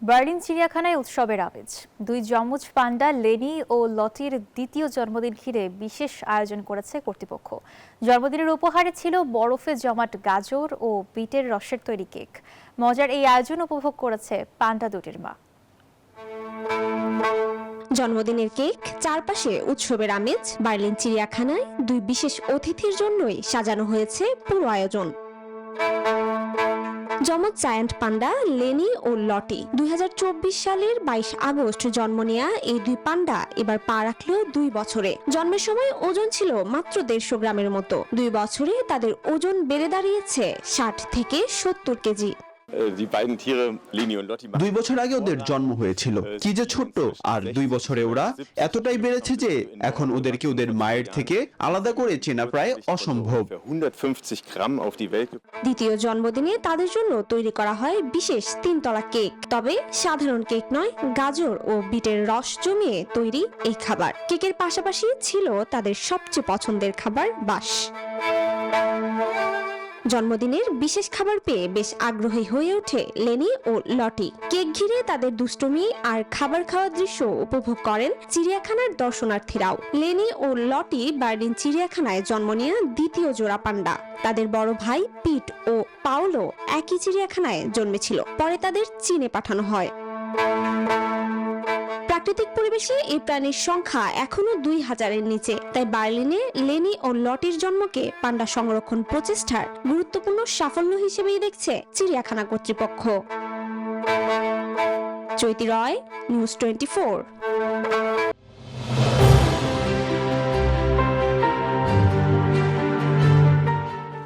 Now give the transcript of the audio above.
Berlin চিড়িয়াখানায় উৎসবের আমেজ। দুই যমজ পান্ডা লেনি ও লটির দ্বিতীয় জন্মদিন ঘিরে বিশেষ আয়োজন করেছে কর্তৃপক্ষ। জন্মদিনের উপহারে ছিল বরফে জমাট গাজর ও বিটের রসের তৈরি কেক। মজার এই আয়োজন উপভোগ করেছে পান্ডা দুটির মা। জন্মদিনের কেক, চারপাশে উৎসবের আমেজ। বার্লিন চিড়িয়াখানায় দুই বিশেষ অতিথির জন্যই সাজানো হয়েছে পুরো আয়োজন। যমজ জায়ান্ট পান্ডা লেনি ও লটি 2024 সালের 22 আগস্ট জন্ম নেয়া এই দুই পান্ডা এবার পা রাখলো 2 বছরে। জন্মের সময় ওজন ছিল মাত্র 150 গ্রামের মতো। 2 বছরে তাদের ওজন বেড়ে দাঁড়িয়েছে 60 থেকে 70 কেজি। 2 বছর আগে ওদের জন্ম হয়েছিল, কি যে ছোট্ট, আর 2 বছরে ওরা এতটাই বেড়েছে যে এখন ওদেরকে ওদের মায়ের থেকে আলাদা করে চেনা প্রায় অসম্ভব। দ্বিতীয় জন্মদিনে তাদের জন্য তৈরি করা হয় বিশেষ 3 তলা কেক। তবে সাধারণ কেক নয়, গাজর ও বিটের রস জমিয়ে তৈরি এই খাবার। কেকের পাশাপাশি ছিল তাদের সবচেয়ে পছন্দের খাবার বাস। জন্মদিনের বিশেষ খাবার পেয়ে বেশ আগ্রহী হয়ে ওঠে লেনি ও লটি। কেক ঘিরে তাদের দুষ্টুমি আর খাবার খাওয়ার দৃশ্য উপভোগ করেন চিড়িয়াখানার দর্শনার্থীরাও। লেনি ও লটি বার্লিন চিড়িয়াখানায় জন্ম নেওয়া দ্বিতীয় জোড়া পান্ডা। তাদের বড় ভাই পিট ও পাওলো একই চিড়িয়াখানায় জন্মেছিল, পরে তাদের চীনে পাঠানো হয়। প্রাকৃতিক পরিবেশে এই প্রাণীর সংখ্যা এখনো 2000-এর নিচে। তাই বার্লিনে লেনি ও লটির জন্মকে পান্ডা সংরক্ষণ প্রচেষ্টার গুরুত্বপূর্ণ সাফল্য হিসেবেই দেখছে চিড়িয়াখানা কর্তৃপক্ষ। চৈতি রয়, নিউজ 24।